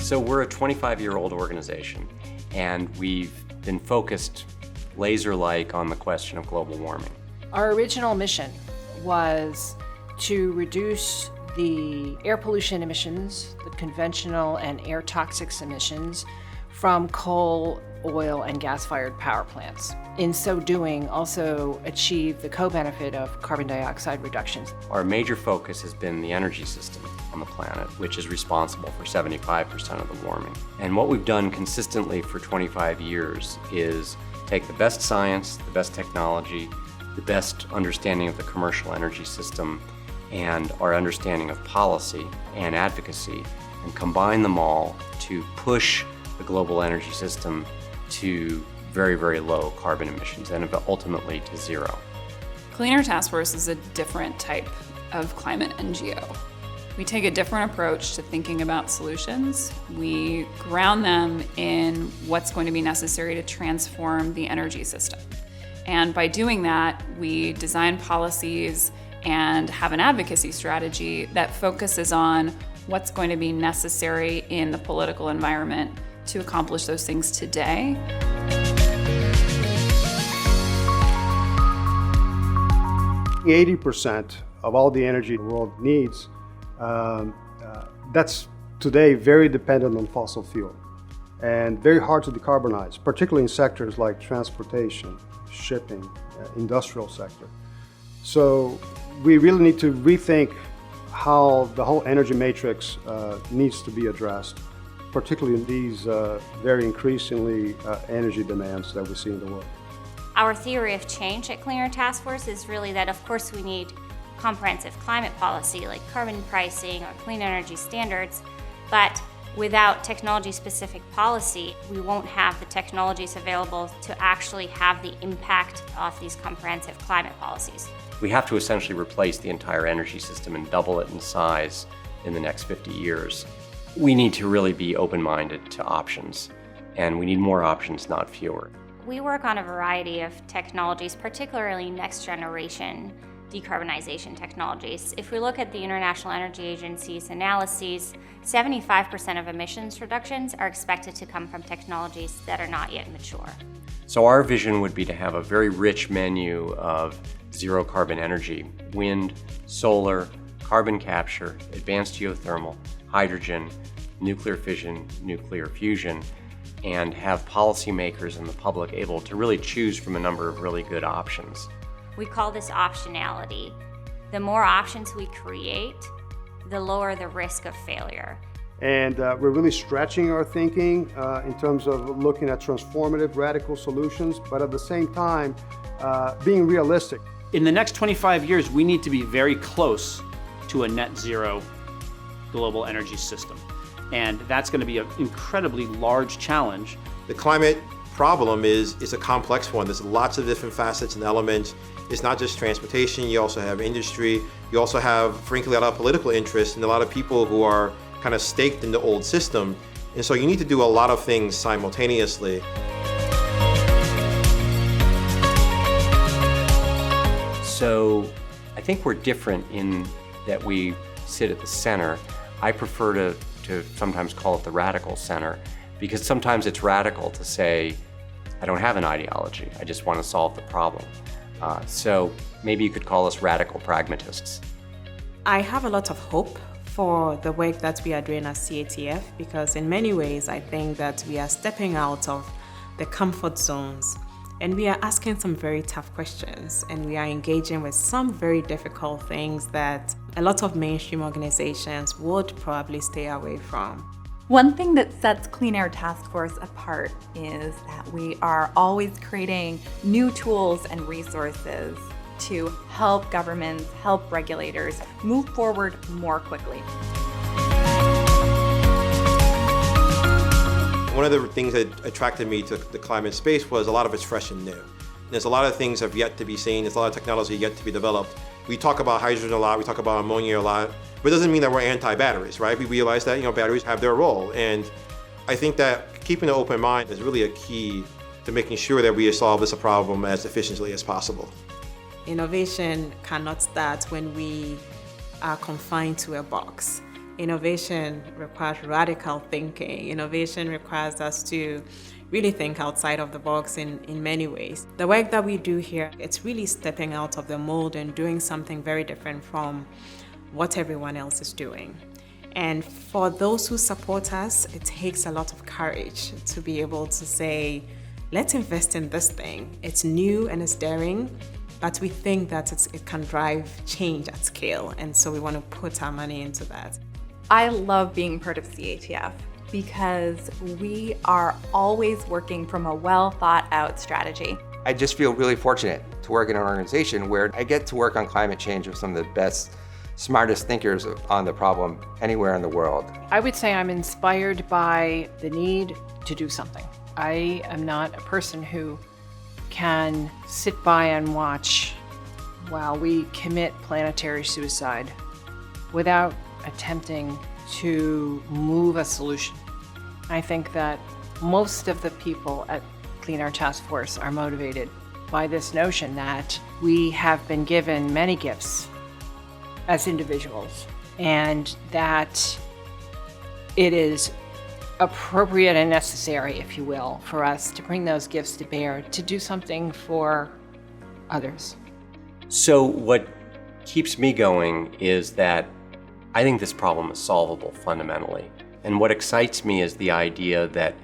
So we're a 25-year-old organization, and we've been focused laser-like on the question of global warming. Our original mission was to reduce the air pollution emissions, the conventional and air toxics emissions from coal, oil, and gas-fired power plants. In so doing, also achieve the co-benefit of carbon dioxide reductions. Our major focus has been the energy system on the planet, which is responsible for 75% of the warming. And what we've done consistently for 25 years is take the best science, the best technology, the best understanding of the commercial energy system, and our understanding of policy and advocacy, and combine them all to push the global energy system to very, very low carbon emissions and ultimately to zero. Clean Air Task Force is a different type of climate NGO. We take a different approach to thinking about solutions. We ground them in what's going to be necessary to transform the energy system. And by doing that, we design policies and have an advocacy strategy that focuses on what's going to be necessary in the political environment to accomplish those things today. – 80% of all the energy the world needs, that's today very dependent on fossil fuel and very hard to decarbonize, particularly in sectors like transportation, shipping, industrial sector. So we really need to rethink how the whole energy matrix needs to be addressed, particularly in these very increasingly energy demands that we see in the world. Our theory of change at Clean Air Task Force is really that, of course, we need comprehensive climate policy like carbon pricing or clean energy standards, but without technology-specific policy, we won't have the technologies available to actually have the impact of these comprehensive climate policies. We have to essentially replace the entire energy system and double it in size in the next 50 years. We need to really be open-minded to options, and we need more options, not fewer. We work on a variety of technologies, particularly next-generation decarbonization technologies. If we look at the International Energy Agency's analyses, 75% of emissions reductions are expected to come from technologies that are not yet mature. So our vision would be to have a very rich menu of zero carbon energy: wind, solar, carbon capture, advanced geothermal, hydrogen, nuclear fission, nuclear fusion, and have policymakers and the public able to really choose from a number of really good options. We call this optionality. The more options we create, the lower the risk of failure. And we're really stretching our thinking in terms of looking at transformative, radical solutions, but at the same time, being realistic. In the next 25 years, we need to be very close to a net zero global energy system. And that's going to be an incredibly large challenge. The climate problem is a complex one. There's lots of different facets and elements. It's not just transportation, you also have industry, you also have, frankly, a lot of political interest and a lot of people who are kind of staked in the old system. And so you need to do a lot of things simultaneously. So I think we're different in that we sit at the center. I prefer to sometimes call it the radical center, because sometimes it's radical to say, I don't have an ideology, I just want to solve the problem. So maybe you could call us radical pragmatists. I have a lot of hope for the work that we are doing at CATF, because in many ways I think that we are stepping out of the comfort zones and we are asking some very tough questions, and we are engaging with some very difficult things that a lot of mainstream organizations would probably stay away from. One thing that sets Clean Air Task Force apart is that we are always creating new tools and resources to help governments, help regulators move forward more quickly. One of the things that attracted me to the climate space was a lot of it's fresh and new. There's a lot of things have yet to be seen. There's a lot of technology yet to be developed. We talk about hydrogen a lot, we talk about ammonia a lot, but it doesn't mean that we're anti-batteries, right? We realize that, batteries have their role. And I think that keeping an open mind is really a key to making sure that we solve this problem as efficiently as possible. Innovation cannot start when we are confined to a box. Innovation requires radical thinking. Innovation requires us to really think outside of the box in many ways. The work that we do here, it's really stepping out of the mold and doing something very different from what everyone else is doing. And for those who support us, it takes a lot of courage to be able to say, let's invest in this thing. It's new and it's daring, but we think that it can drive change at scale. And so we want to put our money into that. I love being part of CATF because we are always working from a well thought out strategy. I just feel really fortunate to work in an organization where I get to work on climate change with some of the best, smartest thinkers on the problem anywhere in the world. I would say I'm inspired by the need to do something. I am not a person who can sit by and watch while we commit planetary suicide without attempting to move a solution. I think that most of the people at Clean Air Task Force are motivated by this notion that we have been given many gifts as individuals, and that it is appropriate and necessary, if you will, for us to bring those gifts to bear to do something for others. So what keeps me going is that I think this problem is solvable fundamentally. And what excites me is the idea that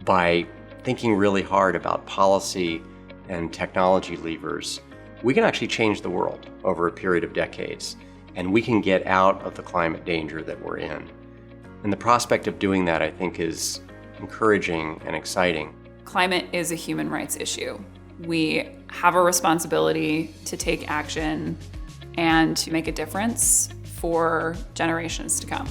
by thinking really hard about policy and technology levers, we can actually change the world over a period of decades, and we can get out of the climate danger that we're in. And the prospect of doing that, I think, is encouraging and exciting. Climate is a human rights issue. We have a responsibility to take action and to make a difference for generations to come.